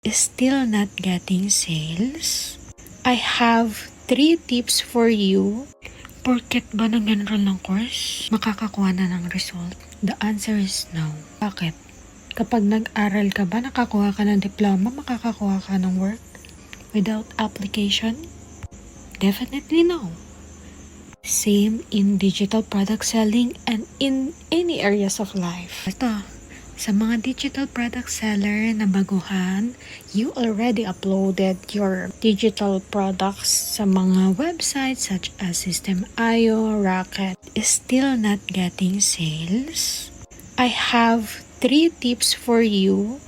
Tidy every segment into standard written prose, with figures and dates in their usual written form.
Still not getting sales? I have 3 tips for you. Porket ba nag-enroll ng course, makakakuha na ng result? The answer is no. Bakit? Kapag nag-aral ka ba, nakakuha ka ng diploma, makakakuha ka ng work without application? Definitely no. Same in digital product selling and in any areas of life. Ito, sa mga digital product seller na baguhan, you already uploaded your digital products sa mga websites such as System.io, Rocket. Still not getting sales? I have 3 tips for you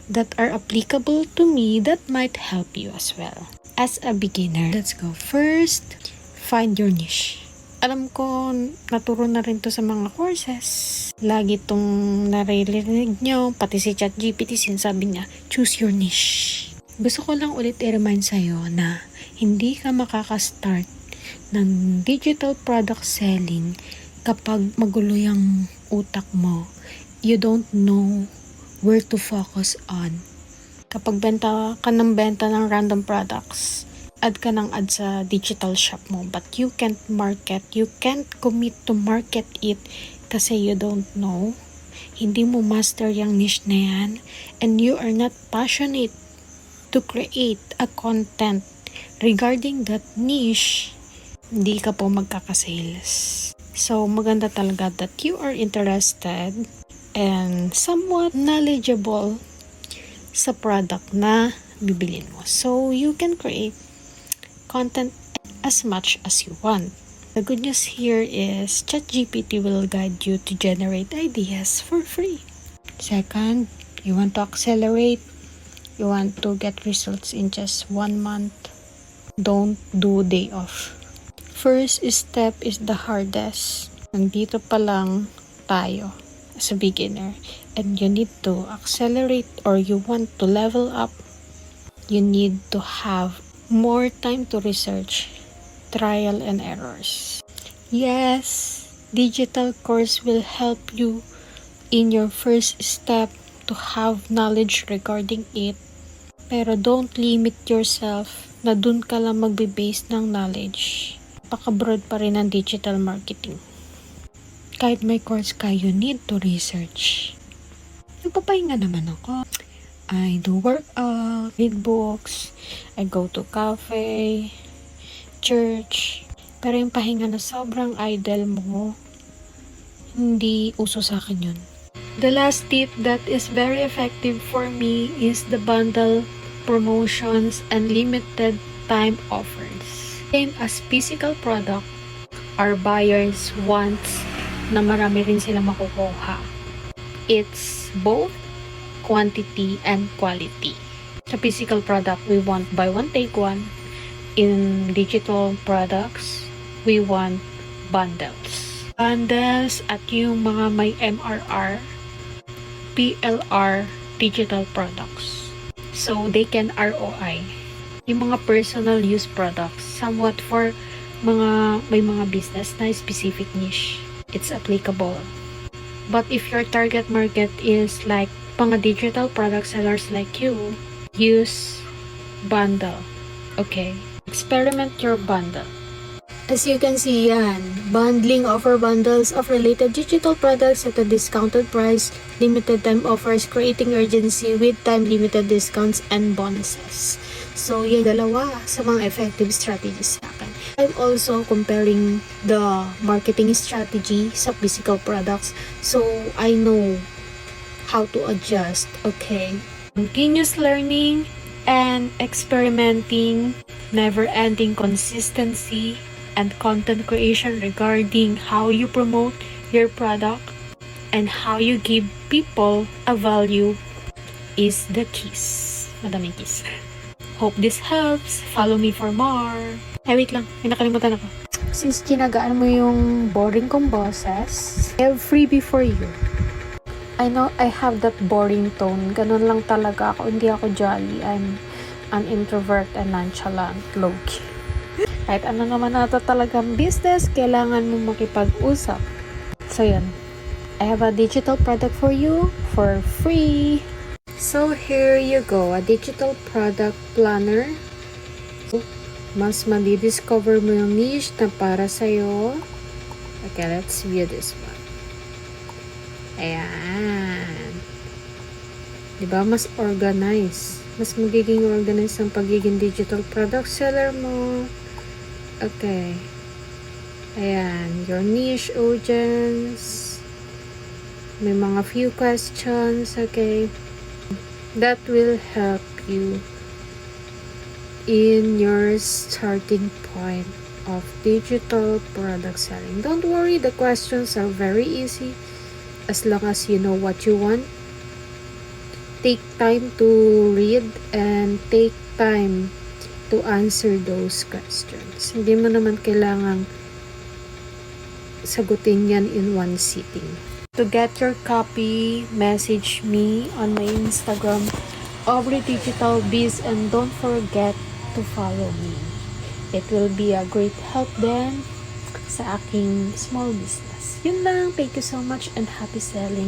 that are applicable to me that might help you as well. As a beginner, let's go. First, find your niche. Alam ko, naturo na rin to sa mga courses. Lagi itong naririnig nyo, pati si ChatGPT sinasabi niya, choose your niche. Gusto ko lang ulit i-remind sa'yo na hindi ka makakastart ng digital product selling kapag magulo yung utak mo. You don't know where to focus on. Kapag benta ka ng random products, add ka ng add sa digital shop mo, but you can't commit to market it kasi you don't know, hindi mo master yung niche na yan, and you are not passionate to create a content regarding that niche, hindi ka po magkakasales. So maganda talaga that you are interested and somewhat knowledgeable sa product na bibilin mo, so you can create content as much as you want. The good news here is ChatGPT will guide you to generate ideas for free. Second, you want to accelerate, you want to get results in just 1 month, don't do day off. First step is the hardest. Nandito pa lang tayo as a beginner and you need to accelerate or you want to level up. You need to have more time to research, trial and errors. Yes, digital course will help you in your first step to have knowledge regarding it. Pero don't limit yourself na dun ka lang magbe-base ng knowledge. Paka-broad pa rin ang digital marketing. Kahit may course ka, you need to research. Nagpapahinga naman ako. I do workout, read books, I go to cafe, church. Pero yung pahinga na sobrang idle mo, hindi uso sa akin yun. The last tip that is very effective for me is the bundle promotions and limited time offers. Same as physical product, our buyers want na marami rin sila makukuha. It's both quantity and quality. Sa physical product, we want buy one take one. In digital products, we want bundles. Bundles at yung mga may MRR, PLR digital products. So they can ROI. Yung mga personal use products, somewhat for may mga business na specific niche, it's applicable. But if your target market is like mga digital product sellers like you, use bundle. Okay? Experiment your bundle. As you can see yan, bundling offer bundles of related digital products at a discounted price, limited time offers, creating urgency with time-limited discounts and bonuses. So, yung dalawa sa mga effective strategies sa akin. I'm also comparing the marketing strategy sa physical products, so I know how to adjust. Okay? Continuous learning and experimenting, never-ending consistency, and content creation regarding how you promote your product and how you give people a value is the keys. Madaming keys. Hope this helps. Follow me for more. Wait lang. May nakalimutan ako. Since ginagaan mo yung boring kong boses, I have freebie for you. I know I have that boring tone. Ganun lang talaga ako. Hindi ako jolly. I'm an introvert and nonchalant. Low-key. Kahit ano naman nata talagang business, kailangan mo makipag-usap. So yun. I have a digital product for you for free. So here you go, a digital product planner. Mas madidiscover mo yung niche na para sa'yo. Okay, let's view this one. Ayan. Diba? Mas organized. Mas magiging organized ang pagiging digital product seller mo. Okay. Ayan. Your niche audience. May mga few questions. Okay. That will help you in your starting point of digital product selling. Don't worry, the questions are very easy as long as you know what you want. Take time to read and take time to answer those questions. Hindi mo naman kailangang sagutin yan in one sitting. To get your copy, message me on my Instagram, Aubrey Digital Biz, and don't forget to follow me. It will be a great help then sa aking small business. Yun lang. Thank you so much and happy selling.